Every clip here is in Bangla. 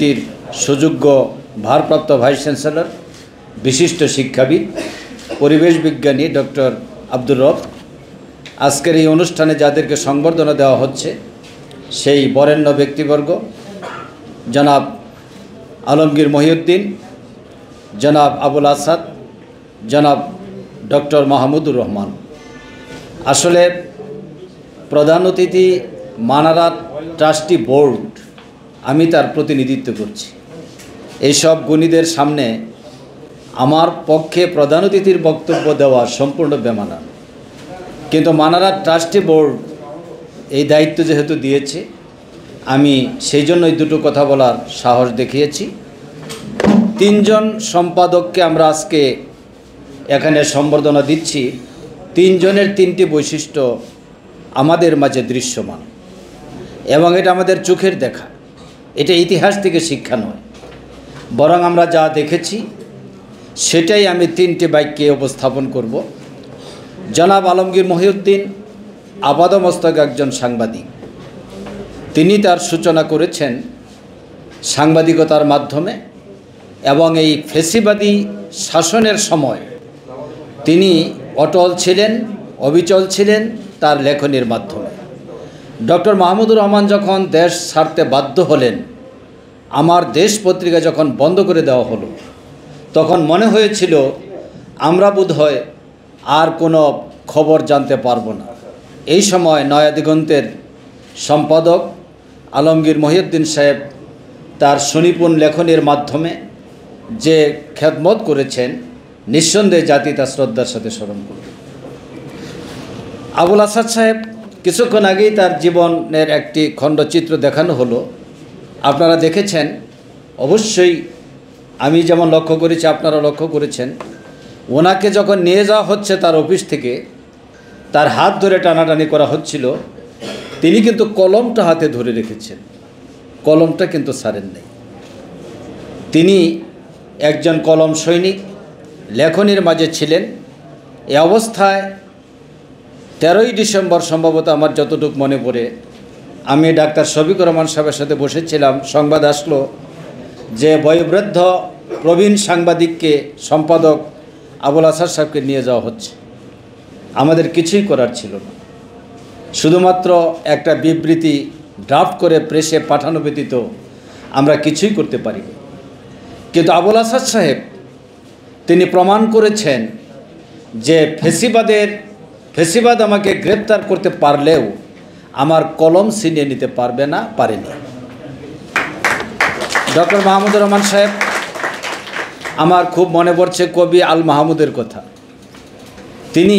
ইউনিভার্সিটির সুযোগ্য ভারপ্রাপ্ত ভাইস চ্যান্সেলর, বিশিষ্ট শিক্ষাবিদ, পরিবেশ বিজ্ঞানী ডক্টর আব্দুর রব, আজকের এই অনুষ্ঠানে যাদেরকে সংবর্ধনা দেওয়া হচ্ছে সেই বরেণ্য ব্যক্তিবর্গ জনাব আলমগীর মহিউদ্দিন, জনাব আবুল আসাদ, জনাব ডক্টর মাহমুদুর রহমান। আসলে প্রধান অতিথি মানারা ট্রাস্টি বোর্ড, আমি তার প্রতিনিধিত্ব করছি। এইসব গুণীদের সামনে আমার পক্ষে প্রধান অতিথির বক্তব্য দেওয়া সম্পূর্ণ বেমানান, কিন্তু মানারা ট্রাস্টি বোর্ড এই দায়িত্ব যেহেতু দিয়েছে, আমি সেই জন্যই দুটো কথা বলার সাহস দেখিয়েছি। তিনজন সম্পাদককে আমরা আজকে এখানে সম্বর্ধনা দিচ্ছি। তিনজনের তিনটি বৈশিষ্ট্য আমাদের মাঝে দৃশ্যমান এবং এটা আমাদের চোখের দেখা, এটা ইতিহাস থেকে শিক্ষা নয়, বরং আমরা যা দেখেছি সেটাই আমি তিনটি বাক্যে উপস্থাপন করব। জনাব আলমগীর মহিউদ্দিন আপাদমস্তক একজন সাংবাদিক। তিনি তার সূচনা করেছেন সাংবাদিকতার মাধ্যমে এবং এই ফ্যাসিবাদী শাসনের সময় তিনি অটল ছিলেন, অবিচল ছিলেন তার লেখনীর মাধ্যমে। ডক্টর মাহমুদুর রহমান যখন দেশ ছাড়তে বাধ্য হলেন, আমার দেশ পত্রিকা যখন বন্ধ করে দেওয়া হলো, তখন মনে হয়েছিল আমরা বোধহয় আর কোনো খবর জানতে পারবো না। এই সময় নয়া দিগন্তের সম্পাদক আলমগীর মহিউদ্দিন সাহেব তার সুনিপুণ লেখনীর মাধ্যমে যে খেদমত করেছেন, নিঃসন্দেহে জাতি তা শ্রদ্ধার সাথে স্মরণ করবে। আবুল আসাদ সাহেব কিছুক্ষণ আগেই তার জীবনের একটি খণ্ডচিত্র দেখানো হলো, আপনারা দেখেছেন। অবশ্যই আমি যেমন লক্ষ্য করেছি, আপনারা লক্ষ্য করেছেন। ওনাকে যখন নিয়ে যাওয়া হচ্ছে তার অফিস থেকে, তার হাত ধরে টানাটানি করা হচ্ছিল, তিনি কিন্তু কলমটা হাতে ধরে রেখেছেন, কলমটা কিন্তু ছাড়েন নাই। তিনি একজন কলম সৈনিক, লেখনীর মাঝে ছিলেন। এ অবস্থায় 13ই ডিসেম্বর সম্ভবত আমার যতটুকু মনে পড়ে, আমি ডাক্তার শফিকুর রহমান সাহেবের সাথে বসেছিলাম। সংবাদ আসলো যে বয়োবৃদ্ধ প্রবীণ সাংবাদিককে, সম্পাদক আবুল আসাদ সাহেবকে নিয়ে যাওয়া হচ্ছে। আমাদের কিছুই করার ছিল না, শুধুমাত্র একটা বিবৃতি ড্রাফট করে প্রেসে পাঠানো ব্যতীত আমরা কিছুই করতে পারি। কিন্তু আবুল আসাদ সাহেব তিনি প্রমাণ করেছেন যে ফেসিবাদ আমাকে গ্রেপ্তার করতে পারলেও আমার কলম ছিনিয়ে নিতে পারবে না, পারেনি। ডক্টর মাহমুদুর রহমান সাহেব, আমার খুব মনে পড়ছে কবি আল মাহমুদের কথা। তিনি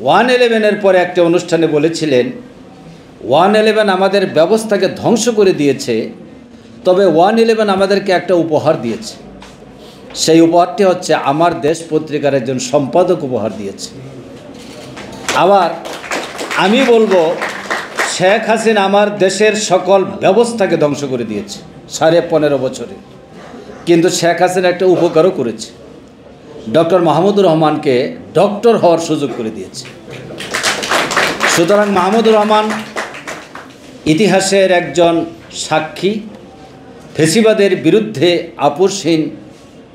111-এর পরে একটা অনুষ্ঠানে বলেছিলেন, 111 আমাদের ব্যবস্থাকে ধ্বংস করে দিয়েছে, তবে 111 আমাদেরকে একটা উপহার দিয়েছে। সেই উপহারটি হচ্ছে আমার দেশ পত্রিকার একজন সম্পাদক উপহার দিয়েছে। আবার আমি বলবো, শেখ হাসিনা আমার দেশের সকল ব্যবস্থাকে ধ্বংস করে দিয়েছে 15.5 বছরে, কিন্তু শেখ হাসিনা একটা উপকারও করেছে, ডক্টর মাহমুদুর রহমানকে ডক্টর হওয়ার সুযোগ করে দিয়েছে। সুতরাং মাহমুদুর রহমান ইতিহাসের একজন সাক্ষী, ফেসিবাদের বিরুদ্ধে আপোষহীন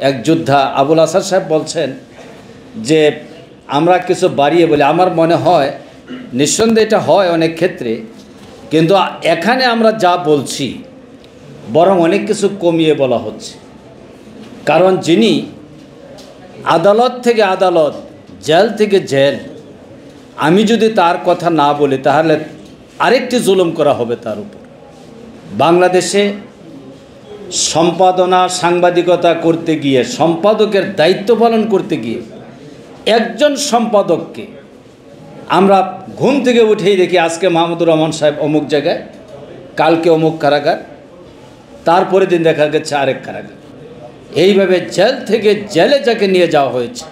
এক যোদ্ধা। আবুল আসাদ সাহেব বলছেন যে আমরা কিছু বাড়িয়ে বলি, আমার মনে হয় নিঃসন্দেহে এটা হয় অনেক ক্ষেত্রে, কিন্তু এখানে আমরা যা বলছি বরং অনেক কিছু কমিয়ে বলা হচ্ছে। কারণ যিনি আদালত থেকে আদালত, জেল থেকে জেল, আমি যদি তার কথা না বলি তাহলে আরেকটি জুলুম করা হবে তার উপর। বাংলাদেশে সম্পাদনা সাংবাদিকতা করতে গিয়ে, সম্পাদকের দায়িত্ব পালন করতে গিয়ে একজন সম্পাদককে আমরা ঘুম থেকে উঠেই দেখি আজকে মাহমুদুর রহমান সাহেব অমুক জায়গায়, কালকে অমুক কারাগার, তারপরে দিন দেখা গেছে আরেক কারাগার। এইভাবে জেল থেকে জেলে যাকে নিয়ে যাওয়া হয়েছে।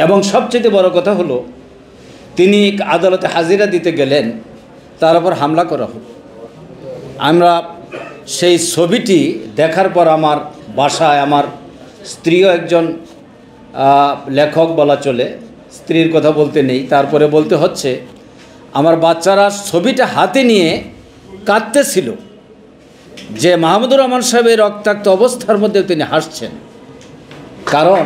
এবং সবচেয়ে বড় কথা হলো, তিনি আদালতে হাজিরা দিতে গেলেন, তার উপর হামলা করা হলো। আমরা সেই ছবিটি দেখার পর আমার বাসায়, আমার স্ত্রীও একজন লেখক বলা চলে, স্ত্রীর কথা বলতে নেই, তারপরে বলতে হচ্ছে, আমার বাচ্চারা ছবিটা হাতে নিয়ে কাঁদতেছিল যে মাহমুদুর রহমান সাহেবের রক্তাক্ত অবস্থার মধ্যে তিনি হাসছেন, কারণ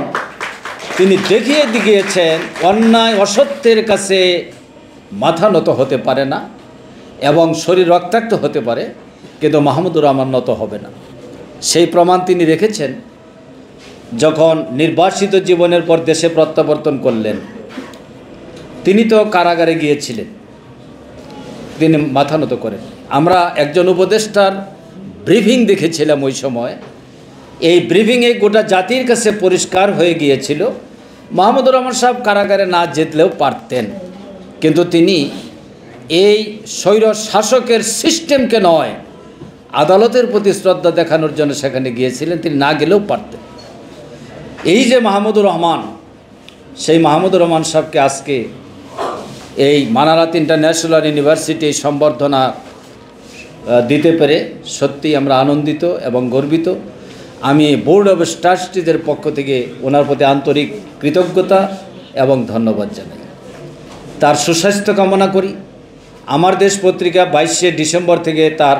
তিনি দেখিয়ে দিয়েছেন অন্যায় অসত্যের কাছে মাথা নত হতে পারে না এবং শরীর রক্তাক্ত হতে পারে, কিন্তু মাহমুদুর রহমান নত হবে না। সেই প্রমাণ তিনি রেখেছেন যখন নির্বাসিত জীবনের পর দেশে প্রত্যাবর্তন করলেন। তিনি তো কারাগারে গিয়েছিলেন, তিনি মাথা নত করেন। আমরা একজন উপদেষ্টার ব্রিফিং দেখেছিলাম ওই সময়। এই ব্রিফিংয়ে গোটা জাতির কাছে পরিষ্কার হয়ে গিয়েছিল মাহমুদুর রহমান সাহেব কারাগারে না যেতেও পারতেন, কিন্তু তিনি এই স্বৈর শাসকের সিস্টেমকে নয়, আদালতের প্রতি শ্রদ্ধা দেখানোর জন্য সেখানে গিয়েছিলেন। তিনি না গেলেও পারতেন। এই যে মাহমুদুর রহমান, সেই মাহমুদুর রহমান সাহেবকে আজকে এই মানারাত ইন্টারন্যাশনাল ইউনিভার্সিটি সম্বর্ধনা দিতে পেরে সত্যি আমরা আনন্দিত এবং গর্বিত। আমি বোর্ড অফ ট্রাস্টিদের পক্ষ থেকে ওনার প্রতি আন্তরিক কৃতজ্ঞতা এবং ধন্যবাদ জানাই। তার সুস্বাস্থ্য কামনা করি। আমার দেশ পত্রিকা 22শে ডিসেম্বর থেকে তার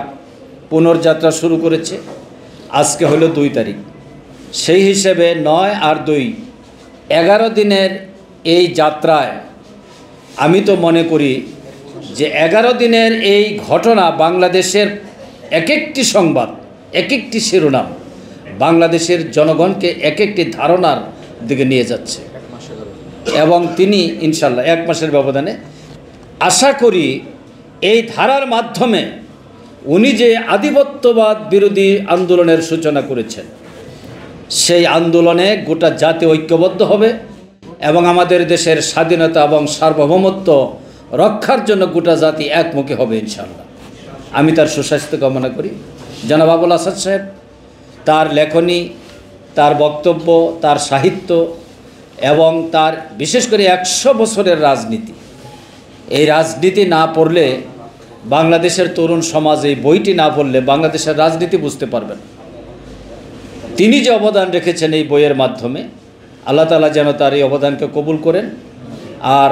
পুনর্যাত্রা শুরু করেছে। আজকে হলো 2 তারিখ। সেই হিসেবে 9 আর 2 11 দিনের এই যাত্রায় আমি তো মনে করি যে 11 দিনের এই ঘটনা বাংলাদেশের এক একটি সংবাদ, এক একটি শিরোনাম বাংলাদেশের জনগণকে এক একটি ধারণার দিকে নিয়ে যাচ্ছে। এবং তিনি ইনশাল্লাহ 1 মাসের ব্যবধানে আশা করি এই ধারার মাধ্যমে উনি যে আধিপত্যবাদ বিরোধী আন্দোলনের সূচনা করেছেন, সেই আন্দোলনে গোটা জাতি ঐক্যবদ্ধ হবে এবং আমাদের দেশের স্বাধীনতা এবং সার্বভৌমত্ব রক্ষার জন্য গোটা জাতি একমুখী হবে ইনশাআল্লাহ। আমি তার সুস্বাস্থ্য কামনা করি। জনাব আবুল আসাদ সাহেব, তার লেখনী, তার বক্তব্য, তার সাহিত্য এবং তার বিশেষ করে 100 বছরের রাজনীতি, এই রাজনীতি না পড়লে বাংলাদেশের তরুণ সমাজ, এই বইটি না পড়লে বাংলাদেশের রাজনীতি বুঝতে পারবেন। তিনি যে অবদান রেখেছেন এই বইয়ের মাধ্যমে, আল্লাহ তাআলা যেন তার এই অবদানকে কবুল করেন। আর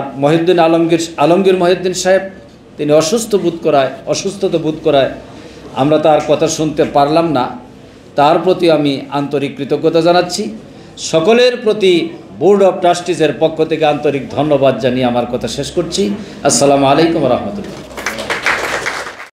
আলমগীর মহিউদ্দিন সাহেব, তিনি অসুস্থতা বোধ করায় আমরা তার কথা শুনতে পারলাম না। তার প্রতি আমি আন্তরিক কৃতজ্ঞতা জানাচ্ছি। সকলের প্রতি বোর্ড অফ ট্রাস্টিজের পক্ষ থেকে আন্তরিক ধন্যবাদ জানিয়ে আমার কথা শেষ করছি। আসসালামু আলাইকুম ওয়া রাহমাতুল্লাহ।